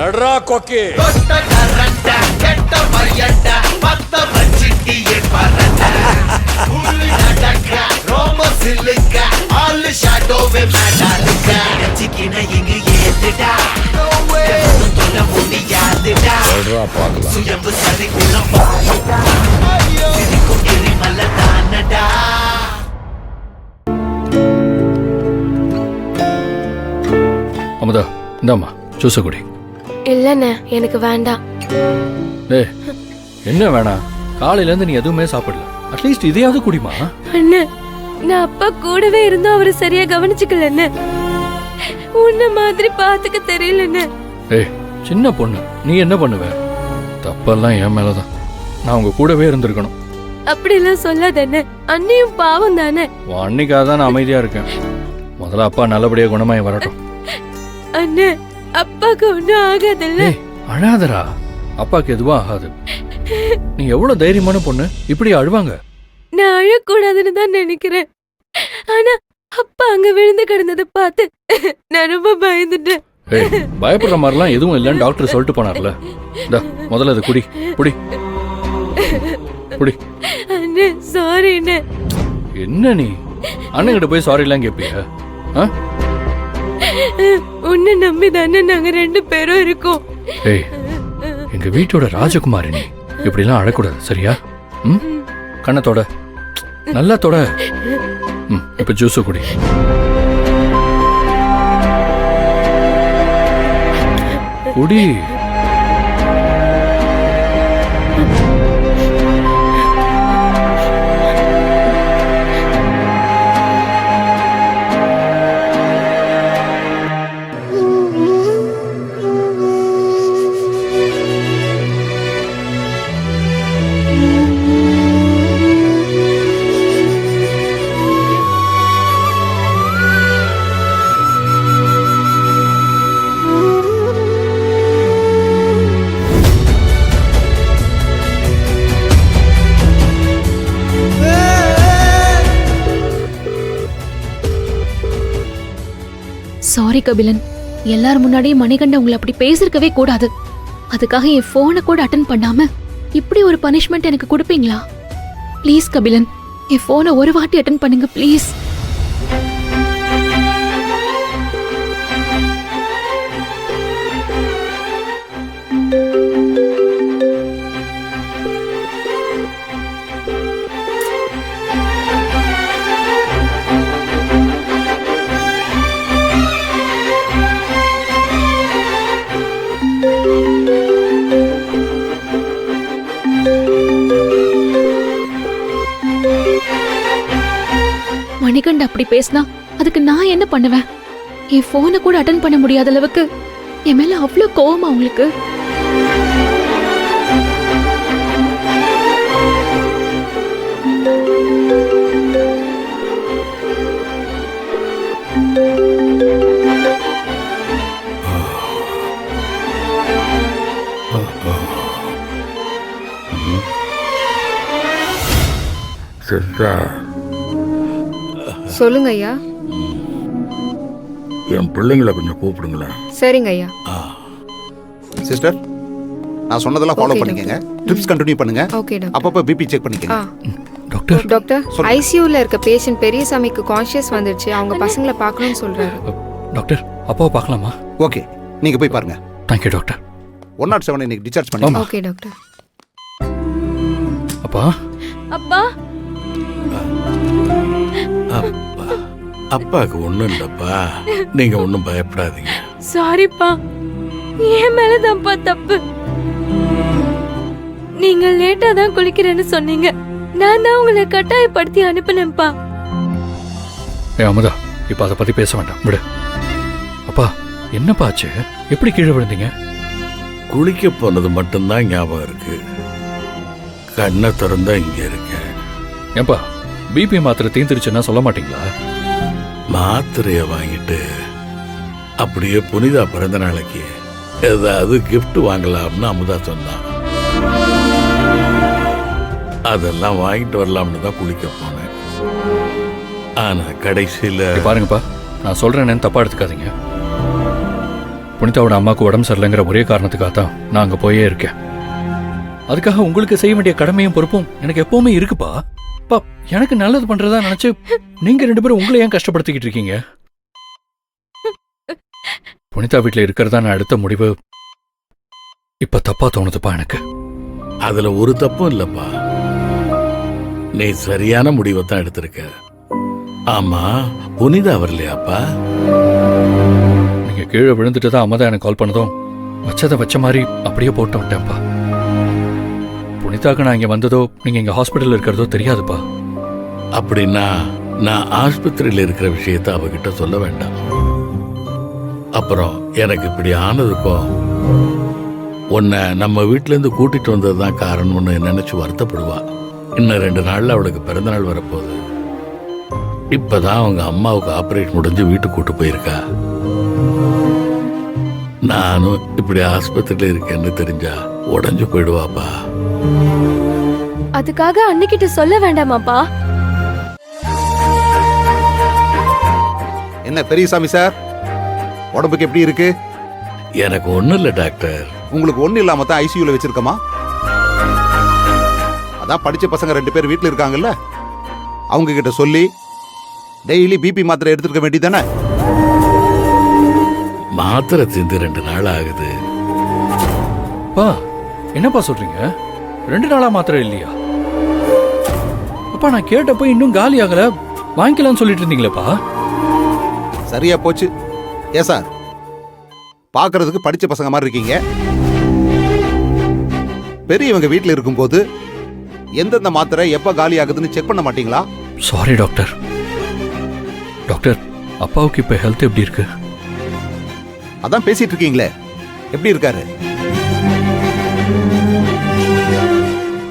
எட்ரா கொக்கி அமுதா இந்தாம்மா ஜூஸை குடி. இல்லண்ணே எனக்கு வேண்டாம். டேய் என்ன வேணாம்? காலையில இருந்து நீ எதுவுமே சாப்பிடல, அட்லீஸ்ட் இதையாவது குடிமா. அண்ணே நான் அப்பா கூடவே இருந்தும் அவரை சரியா கவனிச்சுக்கலன்னு, உன்ன மாதிரி பாத்துக்க தெரியலன்னு. ஏய் சின்ன பொண்ணு, நீ என்ன பண்ணுவ? தப்பெல்லாம் என் மேலதான். நான் உங்க கூடவே இருந்திருக்கணும். அப்படிலாம் சொல்லாதண்ணே, அண்ணியும் பாவம் தானே. உன் அன்னைக்காக தான் நான் அமைதியா இருக்கேன். முதல்ல அப்பா நல்லபடியா குணமாயி வரட்டும். அண்ணே அப்பாக்கு ஒண்ணும் ஆகாதுல்ல. அழாதரா, அப்பாக்கு எதுவும் ஆகாது. நீ எவ்வளவு தைரியமான பொண்ணு, இப்படி அழுவாங்க? நான் அழக்கூடாதுன்னு தான் நினைக்கிறேன். ஆனா அப்பா அங்க விழுந்து கிடந்ததை பார்த்து நான் ரொம்ப பயந்துட்டேன். பயப்படுற மாதிரிலாம் எதுவும் இல்லைன்னு டாக்டர் சொல்லிட்டு போனார்ல. முதல்ல அது குடி குடி குடி. அண்ணே சாரி அண்ணே. என்ன நீ அண்ணன்கிட்ட போய் சாரி எல்லாம் கேட்பியா? உன்னை நம்பி தானே நாங்க 2 பேரும் இருக்கோம். ஏய் எங்க வீட்டோட ராஜகுமாரி, நீ இப்படிலாம் அழக்கூடாது சரியா? கண்ணத்தோட நல்லா தொட. இப்ப ஜூஸ் குடி. குடி. சாரி கபிலன், எல்லாரும் முன்னாடியே மணிகண்டன் உங்களை அப்படி பேசிருக்கவே கூடாது. அதுக்காக என் போனை கூட அட்டன் பண்ணாம இப்படி ஒரு பனிஷ்மெண்ட் எனக்கு கொடுப்பீங்களா? ப்ளீஸ் கபிலன், என் போனை ஒரு வாட்டி அட்டன் பண்ணுங்க ப்ளீஸ். மணிகண்ட அப்படி பேசினா அதுக்கு நான் என்ன பண்ணுவேன்? என் போனை கூட அட்டன் பண்ண முடியாத அளவுக்கு என் மேல அவ்வளவு கோவமா உங்களுக்கு? சொல்லுங்க ஐயா. என் பிள்ளைங்களை கொஞ்சம் கூப்பிடுங்களேன். சரிங்க ஐயா. சிஸ்டர், நான் சொன்னதெல்லாம் ஃபாலோ பண்ணிக்கங்க. ட்ரிப்ஸ் கண்டினியூ பண்ணுங்க. Okay doctor. அப்பப்ப பிபி செக் பண்ணிக்கங்க. டாக்டர் டாக்டர், ஐசியூல இருக்க பேஷண்ட் பெரியசாமிக்கு கான்ஷியஸ் வந்துருச்சு. அவங்க பசங்களை பார்க்கணும்னு சொல்றாரு. டாக்டர் அப்பாவை பார்க்கலாமா? ஓகே, நீங்க போய் பாருங்க. Thank you doctor. 107 இன்னைக்கு டிஸ்சார்ஜ் பண்ணிக்கலாம். Okay doctor. அப்பா அப்பா அப்பாவுக்கு ஒண்ணும் இல்லப்பா, நீங்க ஒன்னும் பயப்படாதீங்க. சாரிப்பா, என் மேலதான்ப்பா தப்பு. நீங்க லேட்டா தான் குளிக்கிறேன்னு சொன்னீங்க. நான் தான் உங்களை கட்டாயப்படுத்தி அனுப்பினேன்ப்பா. அமுதா, இப்ப அதை பத்தி பேச வேண்டாம், விடு. அப்பா என்னப்பா ஆச்சு? எப்படி கீழே விழுந்தீங்க? குளிக்க போனது மட்டும்தான் ஞாபகம் இருக்கு. கண்ணை திறந்தா இங்க இருக்கேன். ஏன்பா பிபி மாத்திரை தீந்துருச்சுன்னா சொல்ல மாட்டீங்களா? மாத்திரைய வாங்கிட்டு அப்படியே புனிதா பிறந்த நாளைக்கு ஏதாவது கிஃப்ட் வாங்கலாம்னு அமுதா சொன்னான். அதெல்லாம் வாங்கிட்டு வரலாம்னு தான் குளிக்க போனேன். ஆனா கடைசியில பாருங்கப்பா, நான் சொல்றேன்னு தப்பா எடுத்துக்காதீங்க. புனிதாவோட அம்மாவுக்கு உடம்பு சரியில்லைங்கிற ஒரே காரணத்துக்காக தான் நான் அங்க போயே இருக்கேன். அதுக்காக உங்களுக்கு செய்ய வேண்டிய கடமையும் பொறுப்பும் எனக்கு எப்பவுமே இருக்குப்பா. பா, எனக்கு நல்லது பண்றதா நினைச்சு நீங்க 2 பேரும் உங்களை ஏன் கஷ்டப்படுத்திக்கிட்டு இருக்கீங்க? புனிதா வீட்டுல இருக்கிறதா நான் எடுத்த முடிவு இப்ப தப்பா தோணுதுப்பா எனக்கு. அதுல ஒரு தப்பும் இல்லப்பா. நீ சரியான முடிவை தான் எடுத்திருக்க. ஆமா, புனிதா வரலையாப்பா? நீங்க கீழே விழுந்துட்டு தான் அம்மா தான் எனக்கு கால் பண்ணதும் வச்சதை வச்ச மாதிரி அப்படியே போட்டு விட்டேன்ப்பா. புனிதாக்கு நான் இங்க வந்ததோ நீங்க இங்க ஹாஸ்பிட்டல் இருக்கிறதோ தெரியாதுப்பா. அப்படின்னா நான் ஆஸ்பத்திரியில் இருக்கிற விஷயத்த அவகிட்ட சொல்ல வேண்டாம். அப்புறம் எனக்கு இப்படி ஆனதுக்கும் உன்னை நம்ம வீட்டுல இருந்து கூட்டிட்டு வந்ததுதான் காரணம்னு நினைச்சு வருத்தப்படுவா. இன்னும் 2 நாள்ல அவளுக்கு பிறந்தநாள் வரப்போகுது. இப்பதான் அவங்க அம்மாவுக்கு ஆபரேஷன் முடிஞ்சு வீட்டுக்கு கூட்டு போயிருக்கா. நானும் இப்படி ஆஸ்பத்திரியில இருக்கேன்னு தெரிஞ்சா உடஞ்சு போயிடுவாப்பா. அதுக்காக அன்னிக்கிட்ட சொல்ல வேண்டாமாப்பா? என்ன பெரியசாமி சார், உடம்புக்கு எப்படி இருக்கு? எனக்கு ஒண்ணும் இல்ல டாக்டர். உங்களுக்கு ஒண்ணு இல்லாம தான் ஐசியூல வச்சிருக்கமா? அதான் படிச்ச பசங்க 2 பேர் வீட்டுல இருக்காங்கல்ல, அவங்க கிட்ட சொல்லி டெய்லி பிபி மாத்திரை எடுத்துக்க வேண்டியதானே? மாத்திரை திந்து 2 நாள் ஆகுது. பா, என்னப்பா சொல்றீங்க? 2 நாளா மாத்திரை இல்லையா? அப்பா, நான் கேட்டப்போ இன்னும் காலி ஆகல, வாங்கிக்கலாம்னு சொல்லிட்டு இருந்தீங்களேப்பா. சரியா போச்சு. ஏன் சார், பார்க்கறதுக்கு படிச்ச பசங்க மாதிரி இருக்கீங்க. பெரியவங்க வீட்டில் இருக்கும்போது எந்தெந்த மாத்திரை எப்ப காலி ஆகுதுன்னு செக் பண்ண மாட்டீங்களா? Sorry doctor. டாக்டர், அப்பாவுக்கு இப்ப ஹெல்த் எப்படி இருக்கு? அதான் பேசிட்டு இருக்கீங்களே, எப்படி இருக்காரு?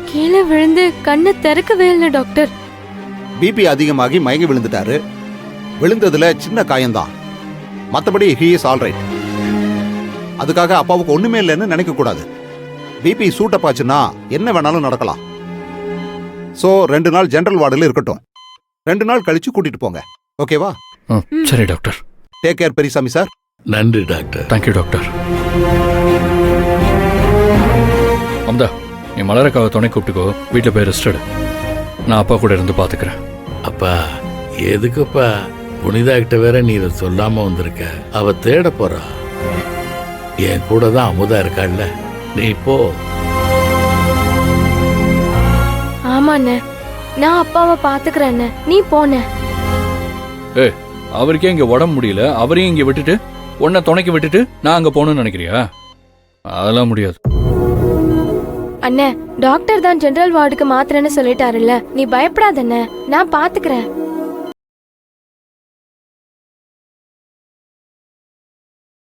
கீழே விழுந்து கண்ணை திறக்கவே இல்லை டாக்டர். பிபி அதிகமாகி மயங்கி விழுந்துட்டாரு. விழுந்ததுல சின்ன காயம்தான், மற்றபடி ஹி இஸ் ஆல் ரைட். அதுக்காக அப்பாவுக்கு ஒண்ணுமே இல்லைன்னு நினைக்க கூடாது. பிபி சூட்டப்பாச்சுன்னா என்ன வேணாலும் நடக்கலாம். சோ 2 நாள் ஜெனரல் வார்டில் இருக்கட்டும். 2 நாள் கழிச்சு கூட்டிட்டு போங்க. ஓகேவா? சரி doctor. Take care Periyasamy sir. நன்றி டாக்டர். Thank you doctor. அம்தா, நீ மலரக்காவை துணை கூப்பிட்டுக்கோ, வீட்டில் போய் ரெஸ்ட் எடு. நான் அப்பா கூட இருந்து பாத்துக்கிறேன். அப்பா, எதுக்குப்பா? புனிதா கிட்ட வேற நீ இதை சொல்லாம வந்திருக்க. அவ தேட போறா. என் கூட தான் அமுதா இருக்காள்ல, நீ போ. ஆமாண்ணே, நான் அப்பாவை பாத்துக்கிறேன், நீ போன. அவருக்கே இங்க உடம்பு முடியல, அவரையும் இங்க விட்டுட்டு உன்னை துணைக்கு விட்டுட்டு நான் அங்க போகணும்னு நினைக்கிறியா? அதெல்லாம் முடியாது. அண்ணே, டாக்டர் தான் ஜெனரல் வார்டுக்கு மாத்திரன்னு சொல்லிட்டாருல்ல, நீ பயப்படாதண்ணே, நான் பாத்துக்கிறேன்.